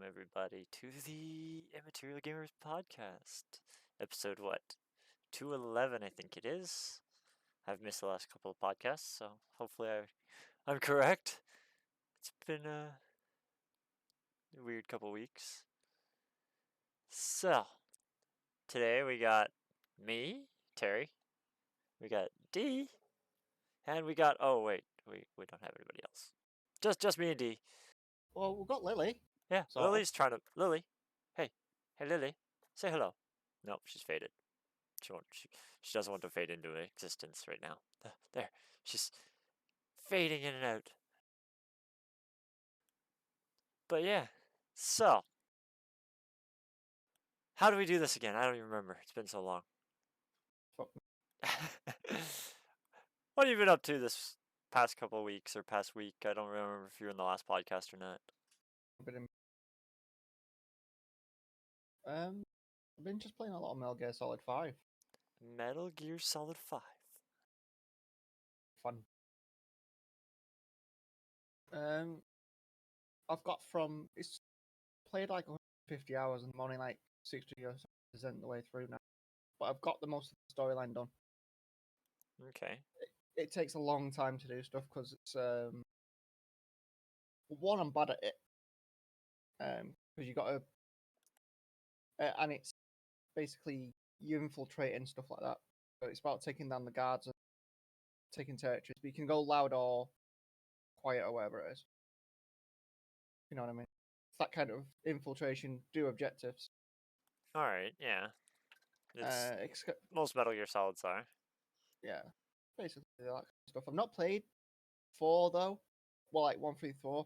everybody, to the Immaterial Gamers Podcast. Episode what? 211, I think it is. I've missed the last couple of podcasts, so hopefully I'm correct. It's been a weird couple weeks. So, today we got me, Terry, we got D, and we got, oh wait, we don't have anybody else. Just me and D. Well, we've got Lily. Yeah, Sort of. Lily's trying to. Lily, hey Lily, say hello. Nope, she's faded. She won't. She doesn't want to fade into existence right now. There, she's fading in and out. But yeah, so how do we do this again? I don't even remember. It's been so long. Fuck. What have you been up to this past couple of weeks or past week? I don't remember if you were in the last podcast or not. I've been just playing a lot of Metal Gear Solid 5. Metal Gear Solid 5. Fun. I've got it's played like 150 hours and I'm only like 60% the way through now. But I've got the most of the storyline done. Okay. It takes a long time to do stuff because it's one, I'm bad at it. Because you got to, and it's basically you infiltrate and stuff like that. So it's about taking down the guards and taking territories. But you can go loud or quiet or whatever it is. You know what I mean? It's that kind of infiltration, do objectives. Alright, yeah. Most Metal Gear Solids are. Yeah, basically that kind of stuff. I've not played 4 though. Well, like 1 through 4.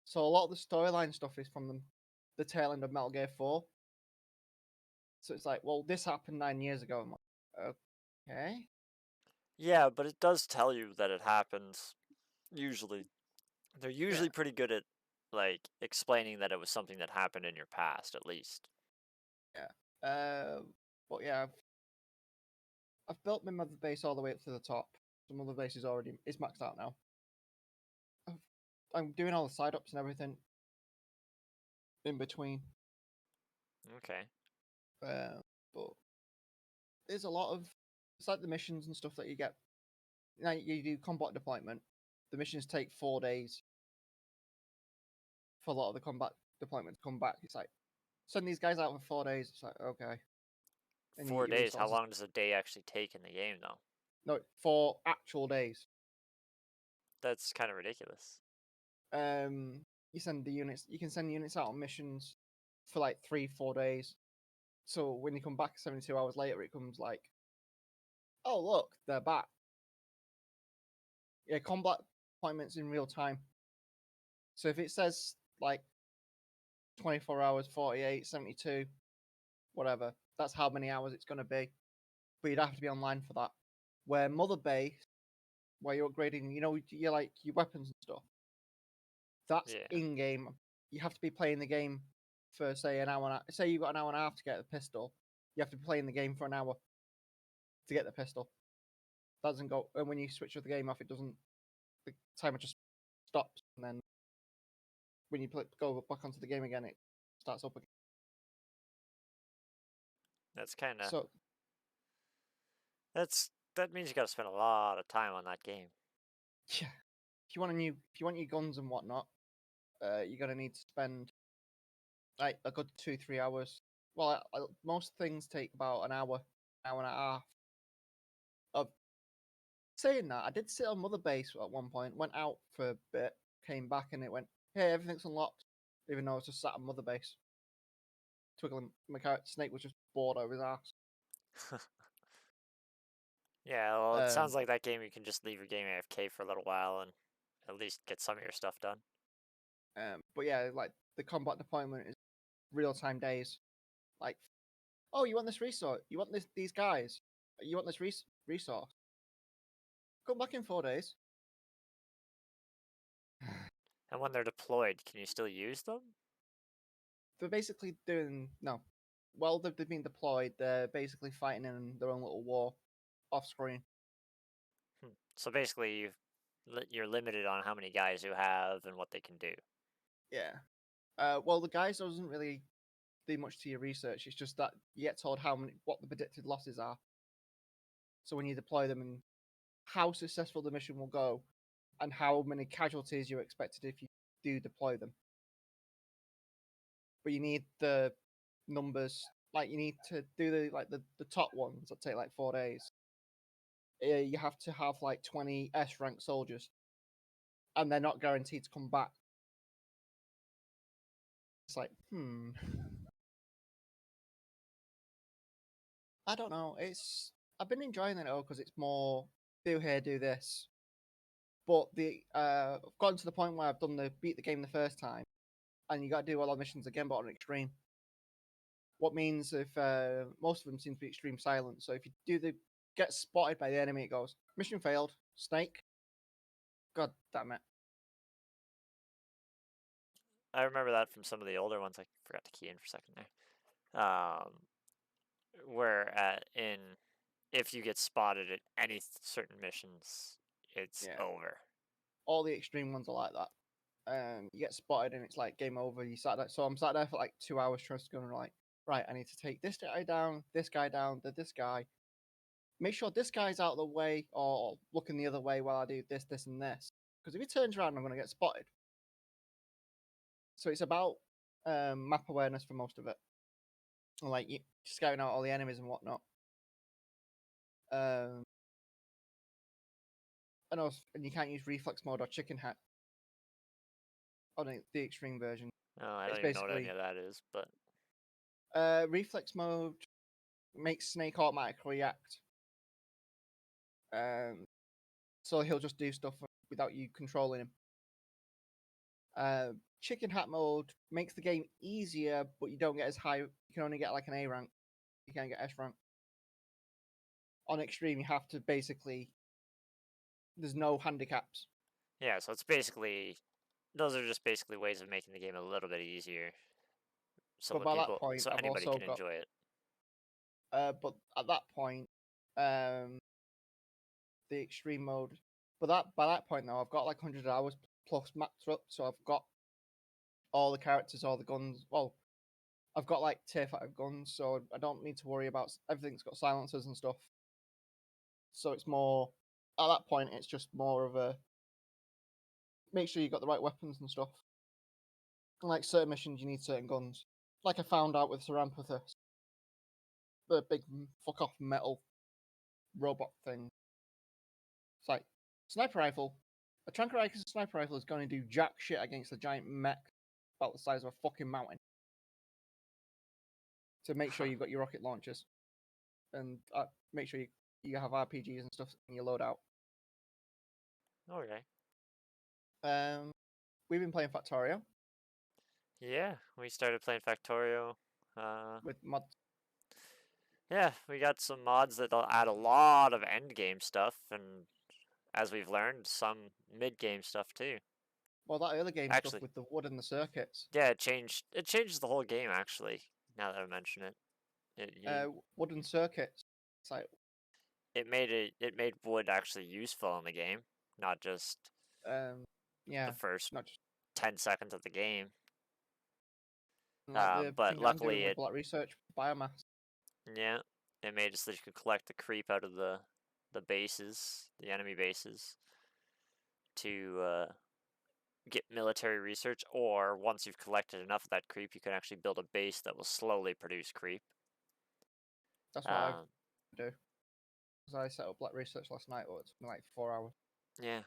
So a lot of the storyline stuff is from the tail end of Metal Gear 4. So it's like, well, this happened 9 years ago. I'm like, okay. Yeah, but it does tell you that it happens. Usually, they're usually pretty good at like explaining that it was something that happened in your past, at least. Yeah. But yeah, I've built my mother base all the way up to the top. The mother base is maxed out now. I'm doing all the side ups and everything in between. Okay. But there's a lot of it's like the missions and stuff that you get. You know, you do combat deployment. The missions take 4 days for a lot of the combat deployment to come back. It's like send these guys out for 4 days. It's like okay. And 4 days. How long does a day actually take in the game, though? No, 4 actual days. That's kind of ridiculous. You send the units. You can send units out on missions for like 3-4 days. So when you come back 72 hours later, it comes like, oh look, they're back. Yeah, combat deployments in real time. So if it says like 24 hours, 48, 72, whatever, that's how many hours it's going to be. But you'd have to be online for that. Where Mother Base, where you're upgrading, you're like your weapons and stuff. That's in game. You have to be playing the game for say an hour. Say you've got an hour and a half to get the pistol. You have to be playing the game for an hour to get the pistol. That doesn't go. And when you switch the game off, it doesn't. The timer just stops, and then when you go back onto the game again, it starts up again. That's kind of. So that means you got to spend a lot of time on that game. Yeah, if you want your guns and whatnot, you're gonna need to spend like a good 2-3 hours. Well, most things take about an hour and a half. Of saying that, I did sit on Mother Base at one point, went out for a bit, came back, and it went, hey, everything's unlocked, even though I was just sat on Mother Base. Twiggling my character, Snake was just bored over his ass. Yeah, well, it sounds like that game you can just leave your game AFK for a little while and at least get some of your stuff done. But yeah, like the combat deployment is real-time days. Like, oh, you want this resource? You want these guys? You want this resource? Come back in 4 days. And when they're deployed, can you still use them? They're basically doing no. Well, they've been deployed. They're basically fighting in their own little war, off screen. So basically, you're limited on how many guys you have and what they can do. Yeah, Well, the guys doesn't really do much to your research. It's just that you get told what the predicted losses are. So when you deploy them and how successful the mission will go, and how many casualties you're expected if you do deploy them. But you need the numbers, like you need to do the top ones that take like 4 days. You have to have like 20 S rank soldiers, and they're not guaranteed to come back. It's like, I don't know. I've been enjoying it all because it's more do here, do this. But I've gotten to the point where I've beat the game the first time, and you got to do all the missions again, but on extreme. What means if most of them seem to be extreme silence. So if you get spotted by the enemy, it goes mission failed, snake. God damn it! I remember that from some of the older ones. I forgot to key in for a second there. Where if you get spotted at any certain missions, it's Yeah, over. all the extreme ones are like that. You get spotted and it's like game over. You sat there, so I'm sat there for like 2 hours trying to go and like, right, I need to take this guy down, this guy. Make sure this guy's out of the way or looking the other way while I do this, this, and this. Because if he turns around, I'm going to get spotted. So it's about map awareness for most of it, like scouting out all the enemies and whatnot. And you can't use reflex mode or chicken hat on the extreme version. Oh, I It's don't even know what any basically of that is, but reflex mode makes Snake automatically react. So he'll just do stuff without you controlling him. Chicken hat mode makes the game easier, but you don't get as high. You can only get like an A rank. You can't get S rank. On extreme, you have to basically. There's no handicaps. yeah, so those are just basically ways of making the game a little bit easier, But by that point, so I've anybody also can got. enjoy it. But at that point, the extreme mode. But by that point now, I've got like 100 hours plus maxed up, so I've got all the characters, all the guns. Well, I've got like tier 5 guns, so I don't need to worry about everything's got silencers and stuff. So it's more at that point, it's just more of a make sure you got the right weapons and stuff. And like certain missions, you need certain guns. Like I found out with Sarampathus, the big fuck off metal robot thing. It's like sniper rifle. A Tranquilizer sniper rifle is going to do jack shit against a giant mech about the size of a fucking mountain. To make sure you've got your rocket launchers, and make sure you have RPGs and stuff in your loadout. Okay. We've been playing Factorio Yeah, we started playing Factorio. with mods. Yeah, we got some mods that'll add a lot of end game stuff, and as we've learned, some mid game stuff too. Well, that early game stuff Actually, with the wood and the circuits. yeah, it changes the whole game. Actually, now that I mention it, Wooden circuits. It's like it made wood actually useful in the game, not just yeah, the first not just 10 seconds of the game. like the But thing I'm doing luckily with Black Research biomass. yeah, it made it so that you could collect the creep out of the bases, the enemy bases, to get military research, or once you've collected enough of that creep, you can actually build a base that will slowly produce creep. That's what I do. Because I set up Black Research last night. It took me like 4 hours. Yeah.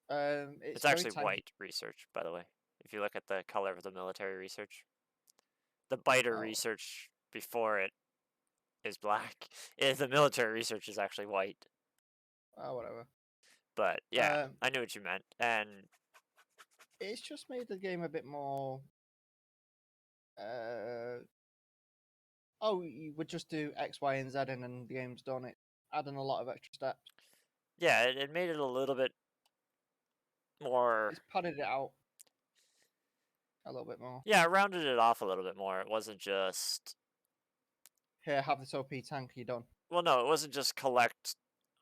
It's It's very actually tiny. white research, by the way. If you look at the color of the military research, the biter research before it is black. The military research is actually white. Whatever. But yeah, I knew what you meant, and it's just made the game a bit more. You would just do X, Y, and Z, and then the game's done. It adding a lot of extra steps. yeah, it made it a little bit more. It's padded it out a little bit more. Yeah, it rounded it off a little bit more. It wasn't just. Here, have this OP tank. You're done. Well, no, it wasn't just collect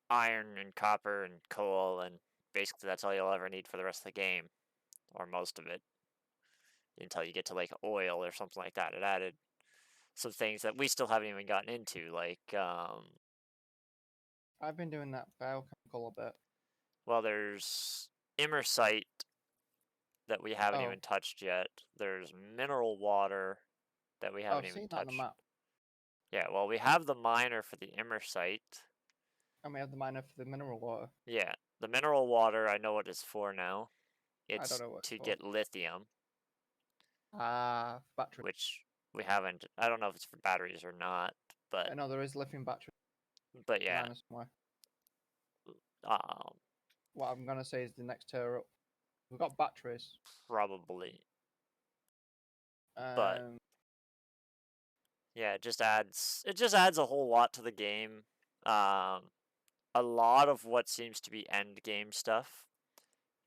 iron and copper and coal, and basically that's all you'll ever need for the rest of the game, or most of it. until you get to like oil or something like that. It added some things that we still haven't even gotten into, like I've been doing that biochemical a bit. well, there's immersite that we haven't Oh, even touched yet. There's mineral water that we haven't I've even seen that on the touched. map. Yeah, well, we have the miner for the immersite. And we have the miner for the mineral water. Yeah, the mineral water, I know what it's for now. I don't It's know what it's to for. get lithium, Battery. which we haven't. I don't know if it's for batteries or not, I know there is lithium battery yeah, around us somewhere. um, What I'm gonna say is the next tier up. We've got batteries. probably. But Um, yeah, it just adds a whole lot to the game. A lot of what seems to be end game stuff,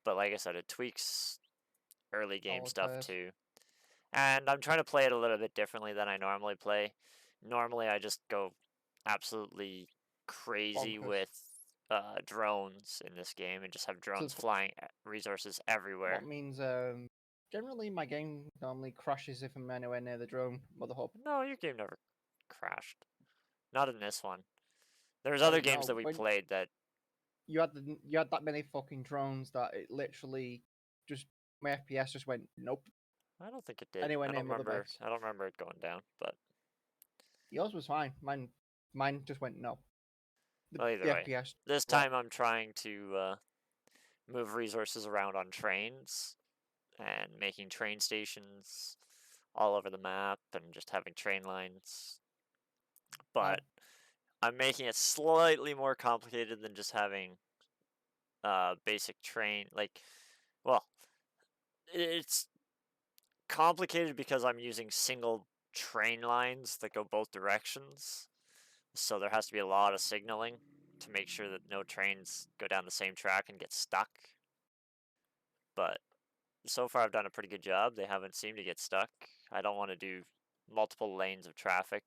but like I said, it tweaks early game stuff solitaires. too. And I'm trying to play it a little bit differently than I normally play. Normally, I just go absolutely crazy Bonkers. with drones in this game and just have So drones flying resources everywhere. what means generally my game normally crashes if I'm anywhere near the drone mother hub. No, your game never crashed. Not in this one. There's Oh other games no, that we when played that. you had that many fucking drones that it literally just my FPS just went nope I don't think it did. anywhere I near don't mother remember. base. I don't remember it going down. But Yours was fine. Mine just went no. well, either The way, FPS this dropped. time I'm trying to move resources around on trains and making train stations all over the map and just having train lines. I've But I'm making it slightly more complicated than just having basic train. Like, well, it's complicated because I'm using single train lines that go both directions. So there has to be a lot of signaling to make sure that no trains go down the same track and get stuck. But so far I've done a pretty good job. They haven't seemed to get stuck. I don't want to do multiple lanes of traffic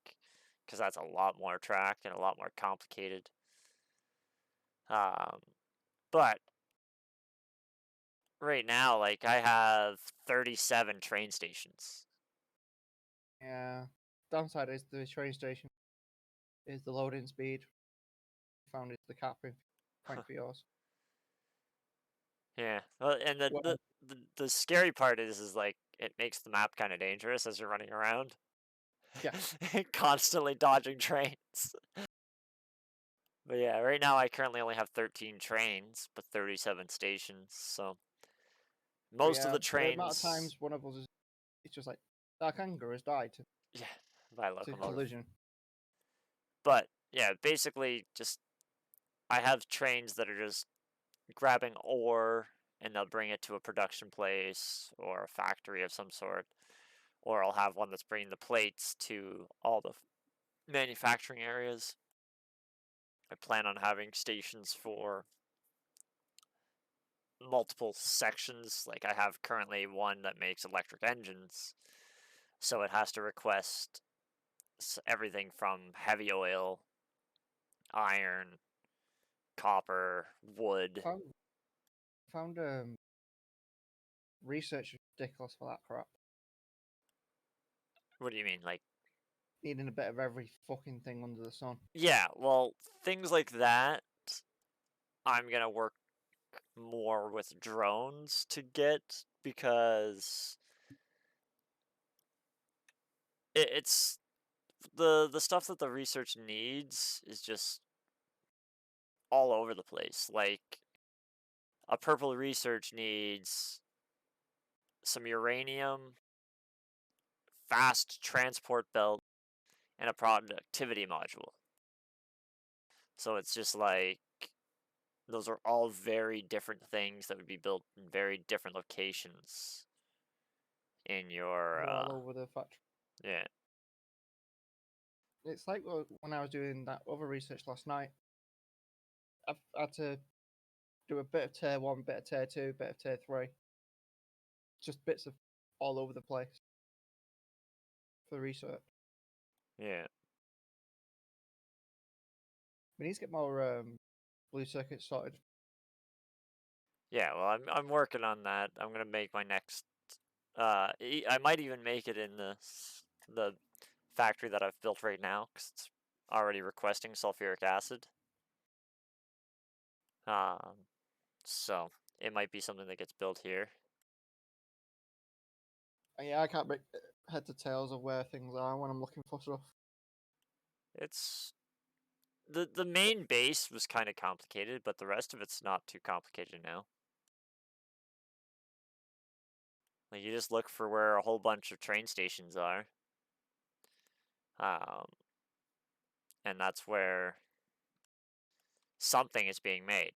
because that's a lot more track and a lot more complicated. Um, but right now, like I have 37 train stations. yeah. Downside is the train station is the loading speed. Found is the capping point for yours. Yeah, well, and the, Well, the the the scary part is like it makes the map kind of dangerous as you're running around, yeah, constantly dodging trains. But yeah, right now I currently only have 13 trains, but 37 stations. So but most of yeah, the the amount of trains, times one of us is it's just like that kangaroo has died yeah, by to locomotive. collision. But yeah, basically just I have trains that are just grabbing ore and they'll bring it to a production place or a factory of some sort. Or I'll have one that's bringing the plates to all the manufacturing areas. I plan on having stations for multiple sections. Like I have currently one that makes electric engines, so it has to request everything from heavy oil, iron, copper, wood. Found found research is ridiculous for that crap. What do you mean? Like, Needing a bit of every fucking thing under the sun. yeah, well, things like that, I'm gonna work more with drones to get because it's the stuff that the research needs is just all over the place. Like a purple research needs some uranium, fast transport belt, and a productivity module. So it's just like those are all very different things that would be built in very different locations in your They're all over the factory. yeah. It's like when I was doing that other research last night. I've had to do a bit of tier 1, bit of tier 2, bit of tier 3. Just bits of all over the place for research. Yeah. We need to get more blue circuits sorted. Yeah, well I'm working on that. I'm gonna make my next I might even make it in the factory that I've built right now, because it's already requesting sulfuric acid. So it might be something that gets built here. Yeah, I can't make head to tails of where things are when I'm looking for stuff. It's the main base was kind of complicated, but the rest of it's not too complicated now. Like, you just look for where a whole bunch of train stations are. And that's where something is being made.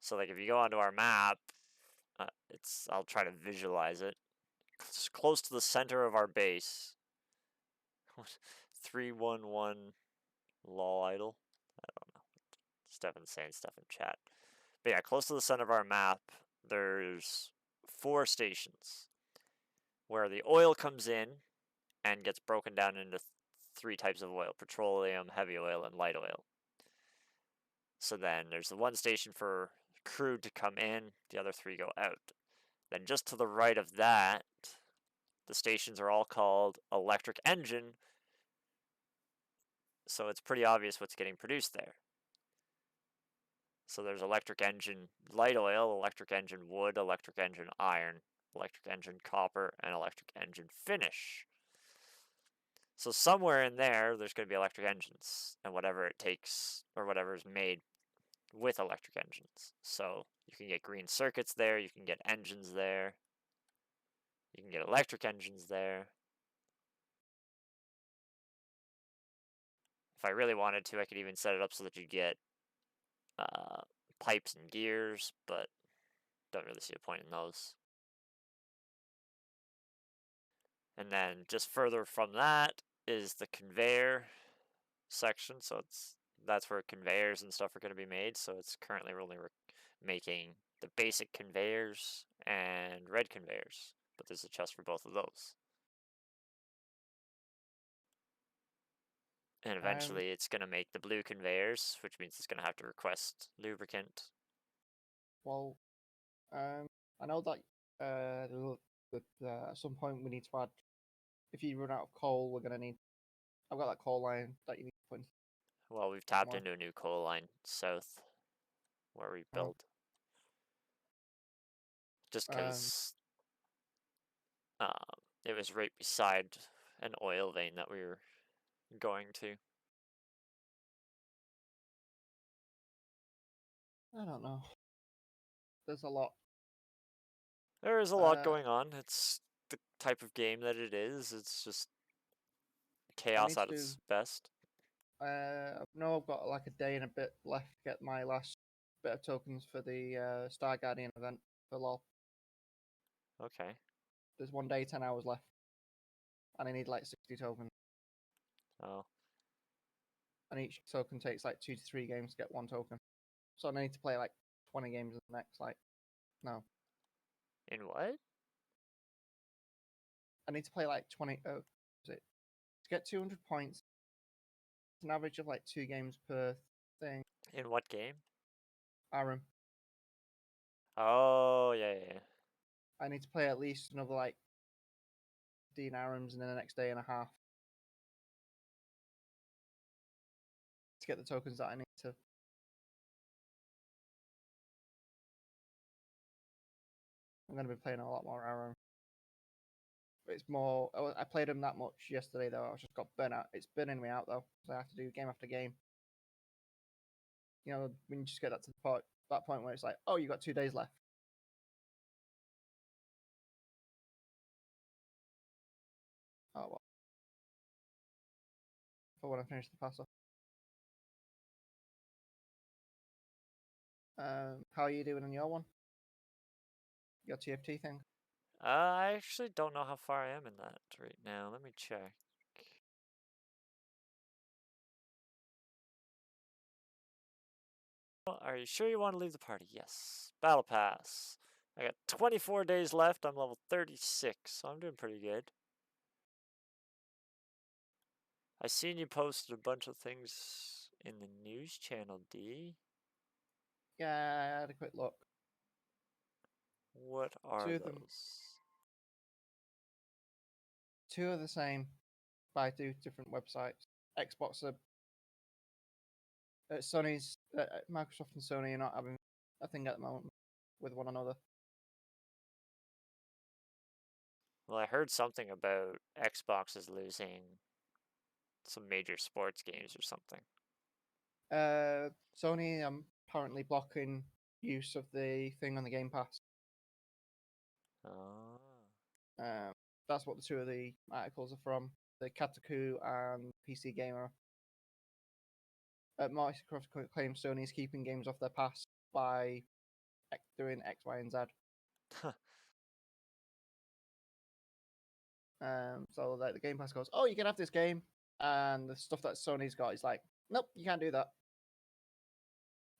So, like, if you go onto our map, I'll try to visualize it. It's close to the center of our base. 311 lol idle. I don't know. Stefan's saying stuff in chat. But yeah, close to the center of our map, there's 4 stations where the oil comes in and gets broken down into 3 types of oil: petroleum, heavy oil, and light oil. So then there's the one station for crude to come in, the other 3 go out. Then just to the right of that, the stations are all called electric engine, so it's pretty obvious what's getting produced there. So there's electric engine light oil, electric engine wood, electric engine iron, electric engine copper, and electric engine finish. So somewhere in there, there's going to be electric engines and whatever it takes, or whatever is made with electric engines. So you can get green circuits there, you can get engines there, you can get electric engines there. If I really wanted to, I could even set it up so that you get pipes and gears, but don't really see a point in those. And then just further from that is the conveyor section. So that's where conveyors and stuff are going to be made. So it's currently only making the basic conveyors and red conveyors, but there's a chest for both of those. And eventually it's going to make the blue conveyors, which means it's going to have to request lubricant. Well, I know that at some point we need to add. If you run out of coal, we're gonna need. I've got that coal line that you need to put in. Well, we've tapped into a new coal line south where we build. Just because it was right beside an oil vein that we were going to. I don't know. There's a lot. There is a lot going on. It's the type of game that it is. It's just chaos at its best. No, I've got like a day and a bit left to get my last bit of tokens for the Star Guardian event for LoL. Okay. There's 1 day, 10 hours left, and I need like 60 tokens. Oh. And each token takes like 2 to 3 games to get 1 token. So I need to play like 20 games in the next no. In what? I need to play like 20. Oh, is it to get 200 points? It's an average of like 2 games per thing. In what game? Aram. Oh, yeah. I need to play at least another like 15 Arams in the next day and a half to get the tokens that I need to. I'm going to be playing a lot more Aram. But it's more. I played them that much yesterday though. I just got burnt out. It's burning me out though. So I have to do game after game. You know, when you just get to that point where it's like, oh, you got 2 days left. Oh well. For when I finish the pass off. How are you doing on your one? Your TFT thing? I actually don't know how far I am in that right now. Let me check. Are you sure you want to leave the party? Yes. Battle Pass. I got 24 days left. I'm level 36, so I'm doing pretty good. I seen you posted a bunch of things in the news channel, D. Yeah, I had a quick look. What are Two of them, those? two are the same by two different websites. Xbox are Sony's Microsoft and Sony are not having a thing at the moment with one another. Well, I heard something about Xbox is losing some major sports games or something. Sony apparently blocking use of the thing on the Game Pass. Oh. That's what the two of the articles are from. The Kataku and PC Gamer. Microsoft claims Sony is keeping games off their pass by doing X, Y, and Z. So like the Game Pass goes, oh, you can have this game, and the stuff that Sony's got is like, nope, you can't do that.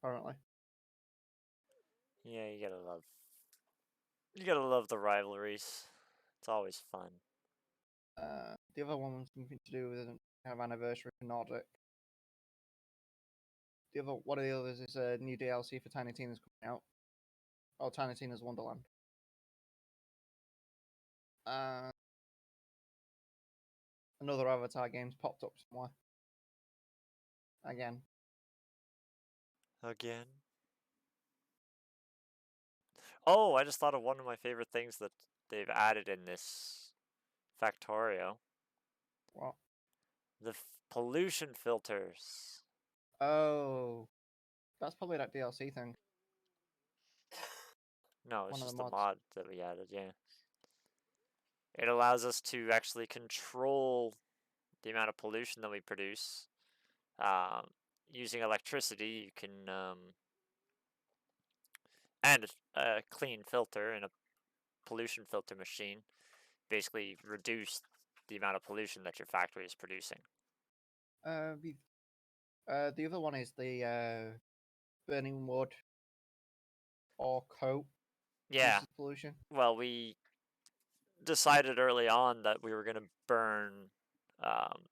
Apparently, Yeah, you gotta love the rivalries. It's always fun. the other one was something to do with an kind of anniversary for Nordic. One of the others is a new DLC for Tiny Tina's coming out. Oh, Tiny Tina's Wonderland. Another Avatar game's popped up somewhere. Again. Again. Oh, I just thought of one of my favorite things that they've added in this Factorio. What? The pollution filters. Oh, that's probably that DLC thing. No, it's One of the just a mods. mod that we added, yeah. It allows us to actually control the amount of pollution that we produce. Using electricity, you can, and a clean filter and a pollution filter machine, basically reduce the amount of pollution that your factory is producing. The other one is the burning wood or coke Yeah, reduces pollution. well, we decided early on that we were going to burn um,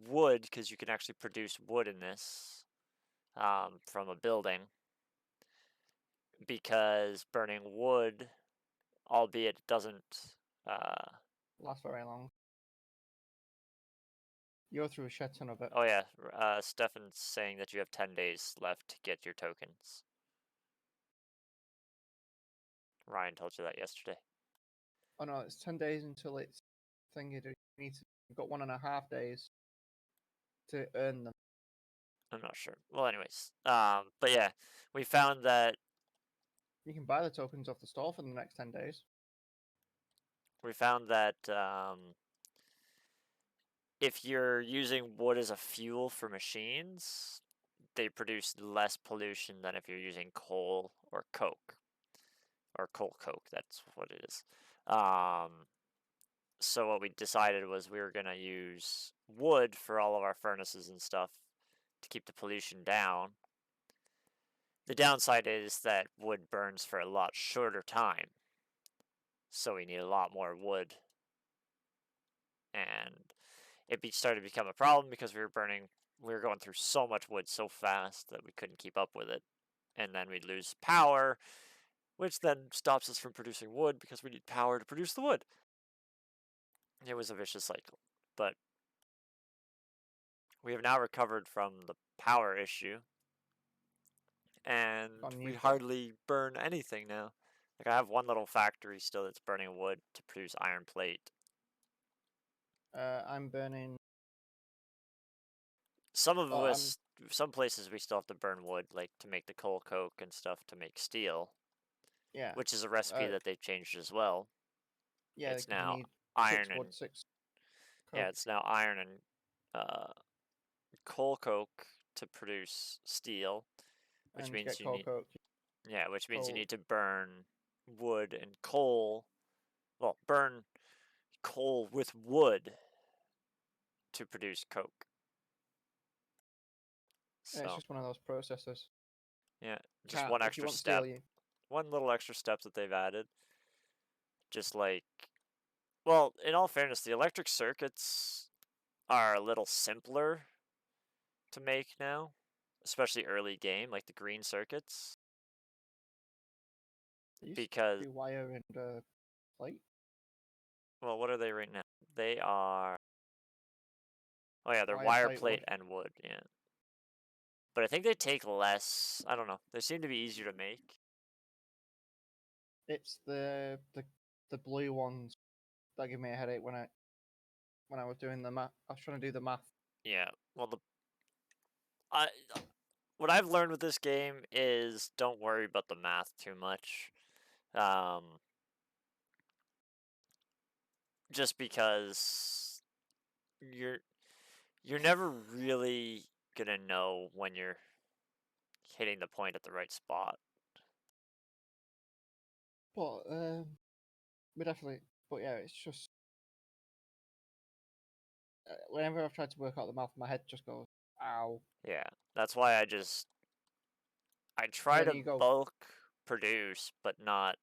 wood because you can actually produce wood in this from a building. Because burning wood, albeit it doesn't. Lasts very long. You go through a shit ton of it. Oh yeah, Stefan's saying that you have 10 days left to get your tokens. Ryan told you that yesterday. Oh no, it's 10 days until it's thingy. You've got 1.5 days to earn them. I'm not sure. Well, anyways, but yeah, we found that You can buy the tokens off the store for the next 10 days. If you're using wood as a fuel for machines, they produce less pollution than if you're using coal or coke. Or coal coke, that's what it is. So what we decided was we were going to use wood for all of our furnaces and stuff to keep the pollution down. The downside is that wood burns for a lot shorter time. So we need a lot more wood. And it started to become a problem because we were going through so much wood so fast that we couldn't keep up with it. And then we'd lose power, which then stops us from producing wood because we need power to produce the wood. It was a vicious cycle. But we have now recovered from the power issue, and we hardly burn anything now. Like, I have one little factory still that's burning wood to produce iron plate. I'm burning. Some places we still have to burn wood, like to make the coal coke and stuff to make steel. Yeah. Which is a recipe that they've changed as well. Yeah, it's now iron and wood, 6 coke. Yeah, it's now iron and coal coke to produce steel, which means you need. Coke. Yeah, which means you need to burn wood and coal. Well, burn coal with wood to produce coke. So, yeah, it's just one of those processes. Yeah, just one extra step. One little extra step that they've added. Just like, well, in all fairness, the electric circuits are a little simpler to make now, especially early game, like the green circuits. It used to because, be wire and plate. well, what are they right now? They are, oh yeah, they're Wire, wire, plate, plate, wood. and wood, yeah. But I think they take less, I don't know, they seem to be easier to make. It's the blue ones that give me a headache when I was doing the math. I was trying to do the math. Yeah, well, I, what I've learned with this game is don't worry about the math too much. Just because you're you're never really gonna know when you're hitting the point at the right spot. But we definitely. But yeah, it's just whenever I've tried to work out the math, my head just goes, "Ow!" Yeah, that's why I And try then to you go, bulk produce, but not.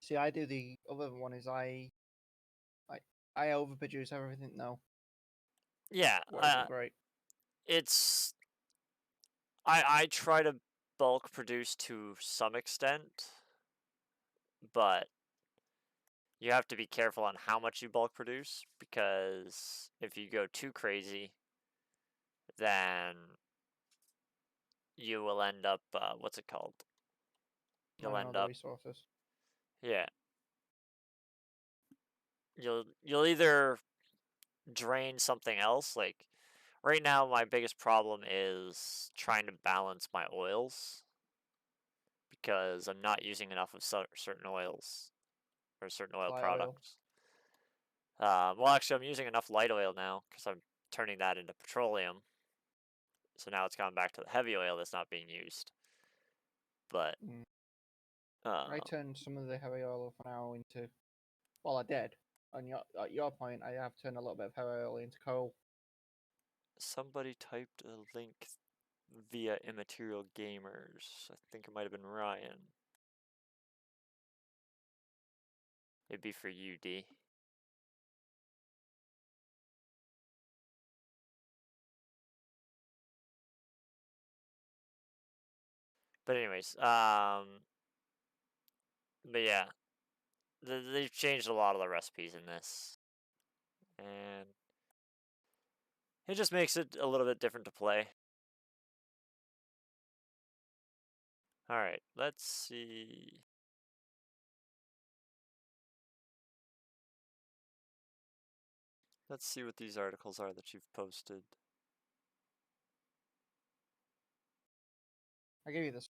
"See, I do the other one is like I overproduce everything now, Yeah, what isn't great." it's I try to bulk produce to some extent, but you have to be careful on how much you bulk produce because if you go too crazy, then you will end up what's it called? You'll Running end all the up, resources. yeah, you'll either drain something else. Like right now, my biggest problem is trying to balance my oils because I'm not using enough of certain oils or certain oil Light oil. products. Well, actually, I'm using enough light oil now because I'm turning that into petroleum. So now it's gone back to the heavy oil that's not being used. But Mm. uh, I turned some of the heavy oil for now into. Well, I did. At your point, I have turned a little bit of heavy oil into coal. somebody typed a link via Immaterial Gamers. I think it might have been Ryan. It'd be for you, D. But anyways, but yeah, they've changed a lot of the recipes in this, and it just makes it a little bit different to play. All right, let's see. Let's see what these articles are that you've posted. I give you this.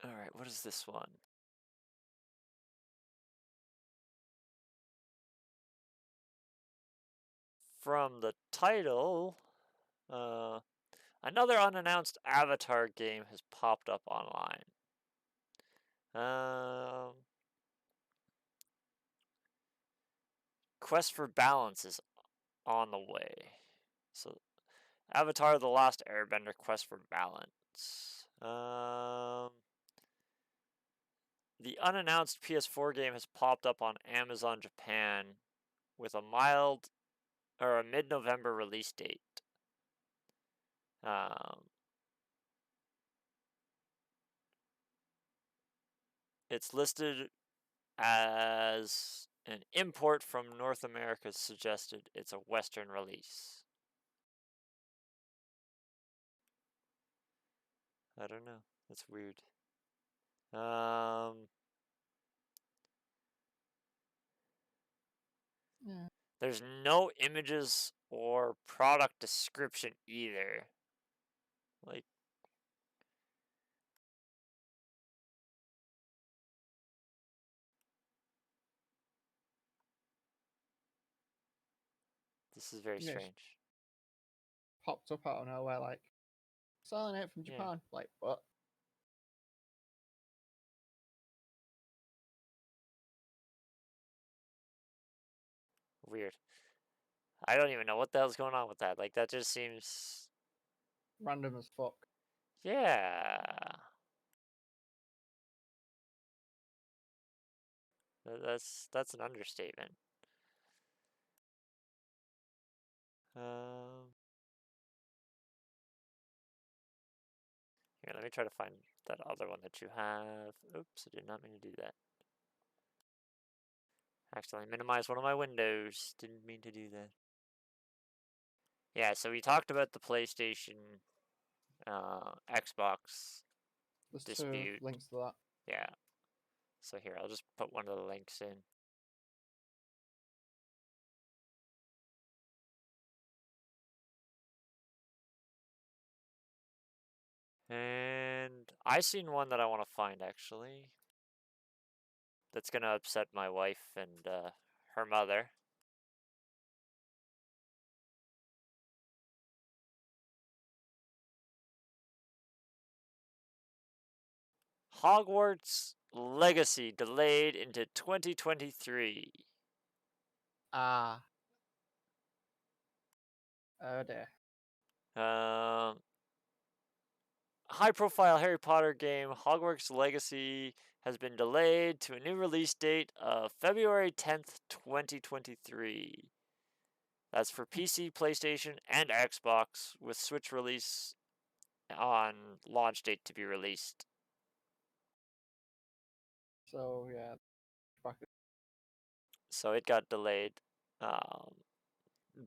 All right, what is this one? From the title, another unannounced Avatar game has popped up online. Quest for Balance is on the way. So, Avatar: The Last Airbender Quest for Balance. The unannounced PS4 game has popped up on Amazon Japan with a mid-November release date. Um, it's listed as an import from North America, suggested it's a Western release. I don't know. That's weird. Yeah. There's no images or product description either. Like, this is very Yeah, it's strange. popped up out of nowhere, like selling it from Yeah, Japan. Like, what? weird. I don't even know what the hell's going on with that. Like, that just seems. Random as fuck. Yeah. That's an understatement. Here, let me try to find that other one that you have. Oops, I did not mean to do that. Accidentally minimized one of my windows. Didn't mean to do that. Yeah, so we talked about the PlayStation, Xbox There's dispute. 2 links to that. Yeah. So here, I'll just put one of the links in. And I seen one that I want to find actually. That's gonna upset my wife and her mother. Hogwarts Legacy delayed into 2023. Ah. Oh dear. High-profile Harry Potter game Hogwarts Legacy has been delayed to a new release date of February 10th, 2023. That's for PC, PlayStation, and Xbox, with Switch release on launch date to be released. So yeah. So it got delayed,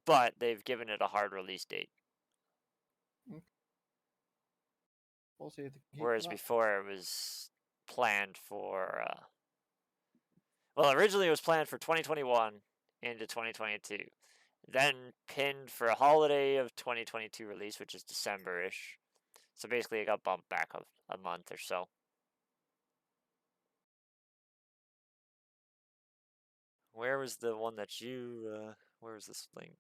but they've given it a hard release date. We'll see if they keep Whereas that. before it was planned for, well, originally it was planned for 2021 into 2022. Then pinned for a holiday of 2022 release, which is December-ish. So basically it got bumped back a month or so. Where was the one that you, where was this link?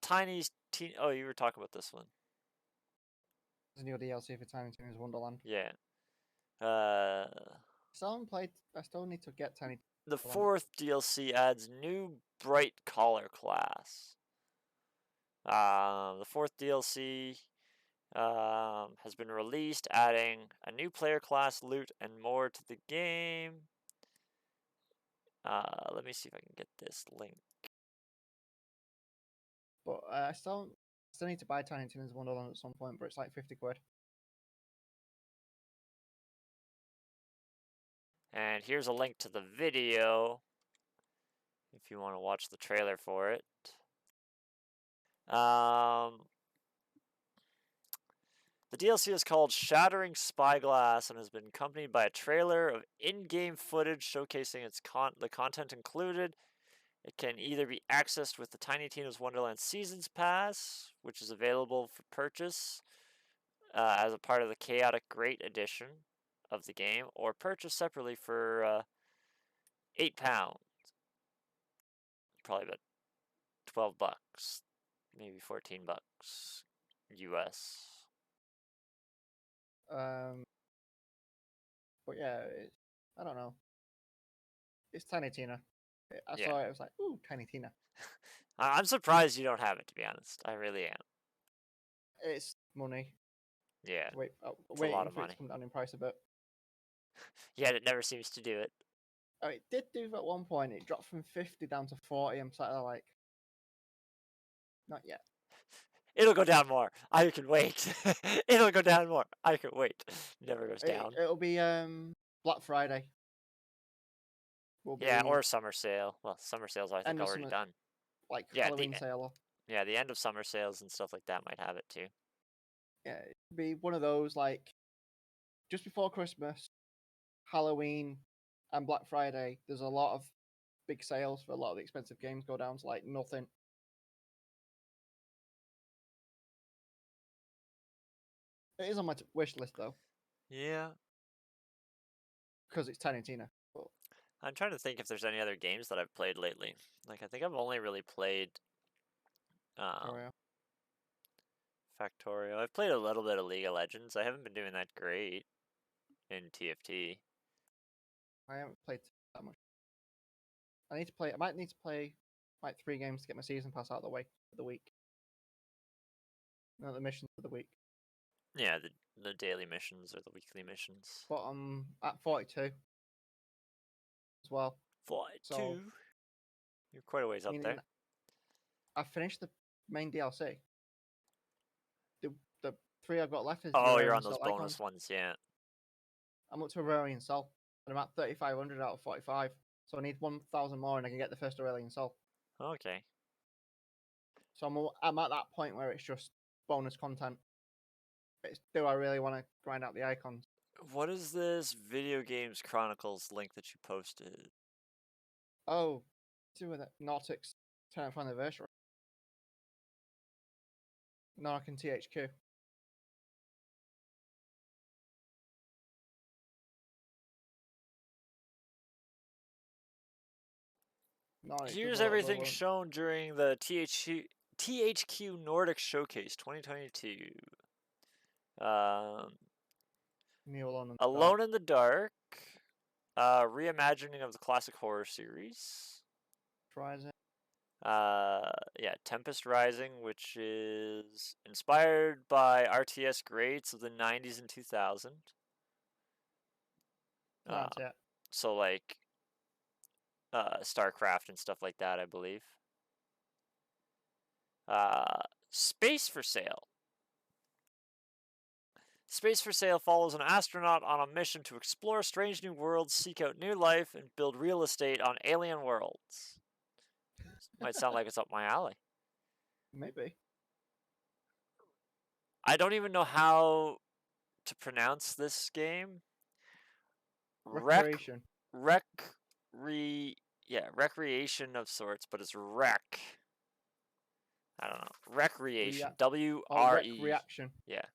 Tiny's teen. Oh, you were talking about this one. There's a new DLC for Tiny Tina's Wonderland. Yeah. I still need to get Tiny. The 4th DLC adds new bright collar class. The 4th DLC has been released, adding a new player class, loot, and more to the game. Let me see if I can get this link. But I still need to buy Tiny Tina's Wonderland at some point, but it's like 50 quid. And here's a link to the video if you want to watch the trailer for it. The DLC is called Shattering Spyglass and has been accompanied by a trailer of in-game footage showcasing the content included. It can either be accessed with the Tiny Tina's Wonderland Seasons Pass, which is available for purchase as a part of the Chaotic Great Edition of the game, or purchased separately for £8. Probably about $12, maybe $14 US. But yeah, I don't know. It's Tiny Tina. I Yeah. saw it. I was like, ooh, Tiny Tina. I'm surprised you don't have it, to be honest. I really am. It's money. Yeah. Wait, It's a lot of for it money. to come down in price a bit. Yet it never seems to do it. Oh, it did do at one point. It dropped from 50 down to 40. I'm sat there like, not yet. It'll go down more. I can wait. It'll go down more. I can wait. Never goes down. It'll be Black Friday. Yeah, or summer sale. Well, summer sales I think already done. Like Yeah, Halloween sale. Yeah, the end of summer sales and stuff like that might have it too. Yeah, it'd be one of those like just before Christmas, Halloween, and Black Friday. There's a lot of big sales for a lot of the expensive games go down to like nothing. It is on my wish list though. Yeah. Because it's Tiny Tina. But I'm trying to think if there's any other games that I've played lately. Like, I think I've only really played Factorio. I've played a little bit of League of Legends. I haven't been doing that great in TFT. I haven't played that much. I might need to play like 3 games to get my season pass out of the way for the week. No, the missions for the week. Yeah, the daily missions or the weekly missions. But I'm at 42. as well. Flight So, 2. You're quite a ways up meaning there. I finished the main DLC. The 3 I've got left is Oh, you're Rararian on those Soul bonus icons. ones, yeah. I'm up to Aurelian Soul, and I'm at 3,500 out of 45. So I need 1,000 more, and I can get the first Aurelian Soul. Okay. So I'm at that point where it's just bonus content. Do I really want to grind out the icons? What is this Video Games Chronicles link that you posted? Oh, do with it. Nautic's 10th anniversary. Nautic and THQ. Nautic does Here's a lot of everything shown during the THQ Nordic Showcase 2022. Alone in the Dark. Reimagining of the classic horror series. Tries it. Yeah, Tempest Rising, which is inspired by RTS greats of the 90s and 2000. That's it. So like StarCraft and stuff like that, I believe. Space for Sale. Space for Sale follows an astronaut on a mission to explore strange new worlds, seek out new life, and build real estate on alien worlds. Might sound like it's up my alley. Maybe. I don't even know how to pronounce this game. Recreation. Recreation of sorts, but it's rec. I don't know. Recreation. WRE. Reaction. Yeah.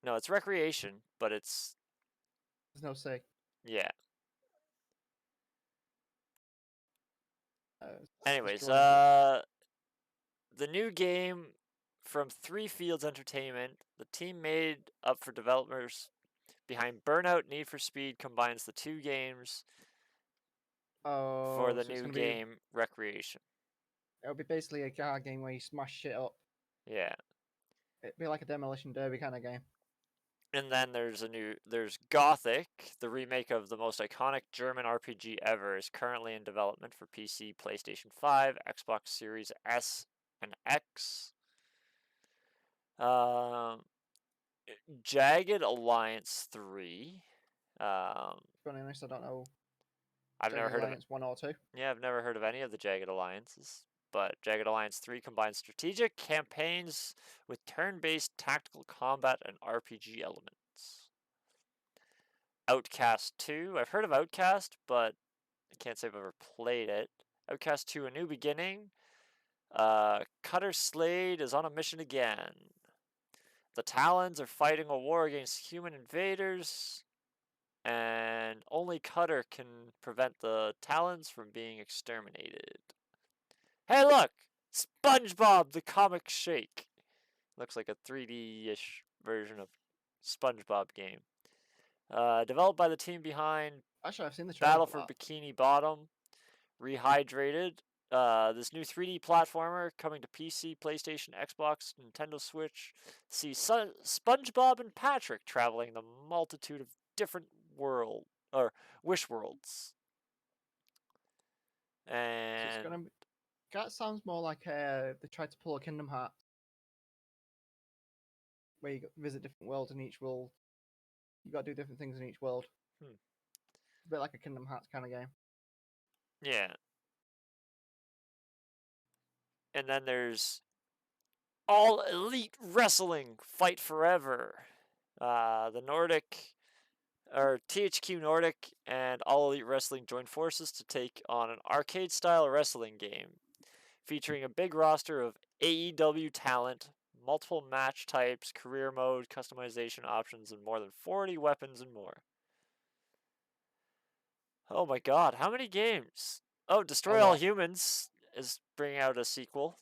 No, it's recreation, but it's. There's no say. Yeah. Uh, Anyways, destroying the new game from Three Fields Entertainment, the team made up for developers behind Burnout Need for Speed, combines the two games for the so new game Recreation. It'll be basically a car game where you smash shit up. Yeah. It'd be like a Demolition Derby kind of game. And then there's Gothic, the remake of the most iconic German RPG ever, is currently in development for PC, PlayStation 5, Xbox Series S and X. Jagged Alliance 3. To be honest, I don't know. I've never heard Alliance of it. 1 or 2. Yeah, I've never heard of any of the Jagged Alliances. But Jagged Alliance 3 combines strategic campaigns with turn-based tactical combat and RPG elements. Outcast 2. I've heard of Outcast, but I can't say I've ever played it. Outcast 2, A New Beginning. Cutter Slade is on a mission again. The Talons are fighting a war against human invaders, and only Cutter can prevent the Talons from being exterminated. Hey, look! SpongeBob the Comic Shake. Looks like a 3D-ish version of SpongeBob game. Developed by the team behind Actually, I've seen the trailer Battle for for Bikini Bottom, Rehydrated. This new 3D platformer coming to PC, PlayStation, Xbox, Nintendo Switch. See SpongeBob and Patrick traveling the multitude of different wish worlds. And So it's gonna be, that sounds more like they tried to pull a Kingdom Hearts, where you visit different worlds, and each world you got to do different things in each world. It's a bit like a Kingdom Hearts kind of game. Yeah. And then there's All Elite Wrestling Fight Forever. The THQ Nordic and All Elite Wrestling joined forces to take on an arcade-style wrestling game featuring a big roster of AEW talent, multiple match types, career mode, customization options, and more than 40 weapons and more. Oh my god, how many games? Oh, Destroy All Humans is bringing out a sequel.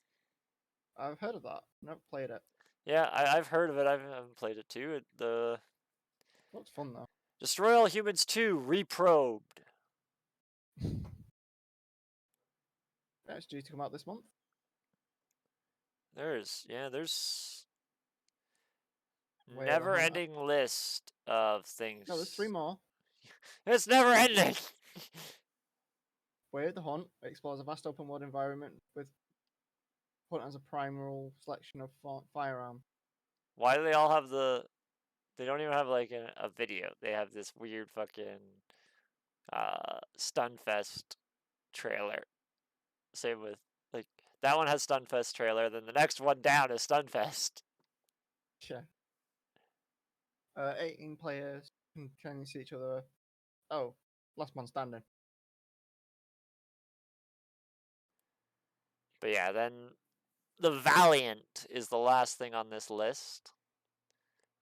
I've heard of that. Never played it. Yeah, I've heard of it. I haven't played it too. Looks fun though. Destroy All Humans 2 Reprobed. It's due to come out this month. There's Way never-ending list of things. No, there's 3 more. It's never ending. Where the Hunt explores a vast open world environment with Hunt as a primal selection of firearm. Why do they all have the? They don't even have like a video. They have this weird fucking Stunfest trailer. Same with like that one has Stunfest trailer. Then the next one down is Stunfest. Sure. 18 players can see each other. Oh, last man standing. But yeah, then the Valiant is the last thing on this list.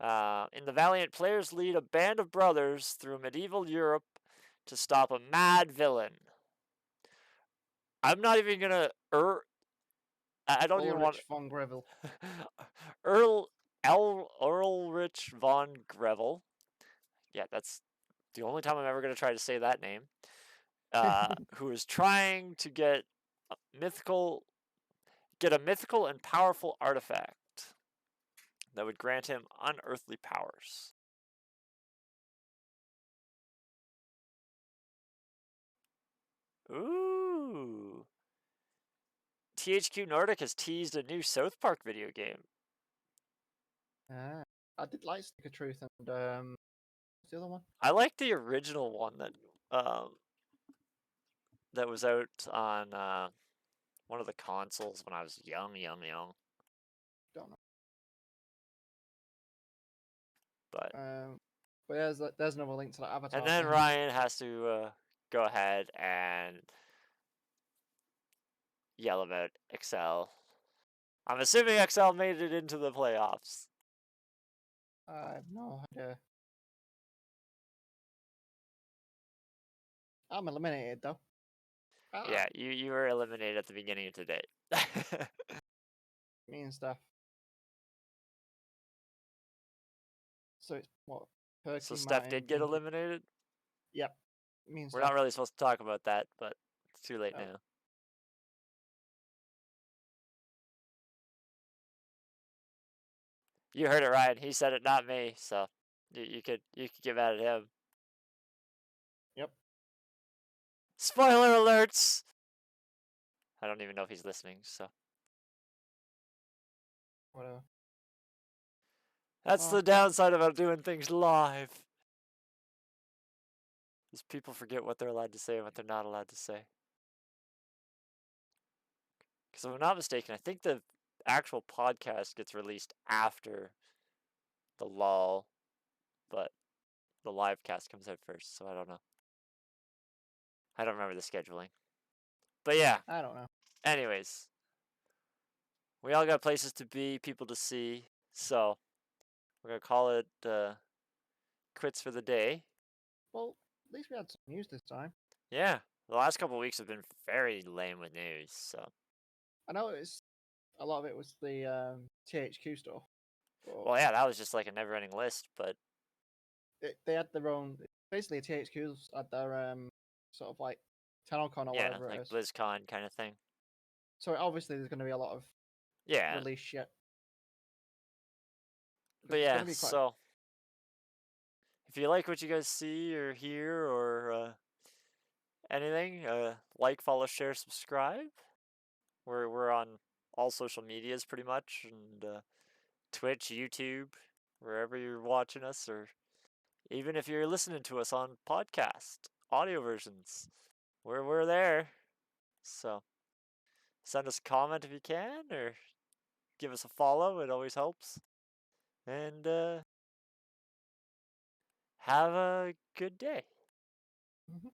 In the Valiant, players lead a band of brothers through medieval Europe to stop a mad villain. I'm not even gonna. I don't even want. Ulrich von Grevel. Ulrich von Grevel. Yeah, that's the only time I'm ever gonna try to say that name. Who is trying to get a mythical and powerful artifact that would grant him unearthly powers. Ooh. THQ Nordic has teased a new South Park video game. I did like Stick of Truth and what's the other one? I like the original one that was out on one of the consoles when I was young. Don't know. But there's another link to that Avatar. and then thing. Ryan has to go ahead and yell about Excel. I'm assuming Excel made it into the playoffs. I have no idea. I'm eliminated though. Yeah, you were eliminated at the beginning of today. Me and stuff. So it's what? Perky, So Steph Martin, did get Pinky. eliminated? Yep. Me and We're Steph. not really supposed to talk about that, but it's too late Oh. now. You heard it, Ryan. He said it, not me. So you could get mad at him. Yep. Spoiler alerts. I don't even know if he's listening. So Whatever. that's the downside about doing things live. Is people forget what they're allowed to say and what they're not allowed to say. Because if I'm not mistaken, I think the actual podcast gets released after the lull, but the live cast comes out first, so I don't know. I don't remember the scheduling. But yeah. I don't know. Anyways. We all got places to be, people to see, so we're going to call it quits for the day. Well, at least we had some news this time. Yeah. The last couple of weeks have been very lame with news, so. I know a lot of it was the THQ stuff. Well, yeah, that was just like a never-ending list, but they had their own. Basically, THQ's had their sort of like TennoCon or whatever like it is. BlizzCon kind of thing. So obviously, there's going to be a lot of release shit. But yeah, so if you like what you guys see or hear or anything, like, follow, share, subscribe. We're on all social medias pretty much, and Twitch, YouTube, wherever you're watching us, or even if you're listening to us on podcast, audio versions, we're there. So send us a comment if you can, or give us a follow. It always helps. And have a good day. Mm-hmm.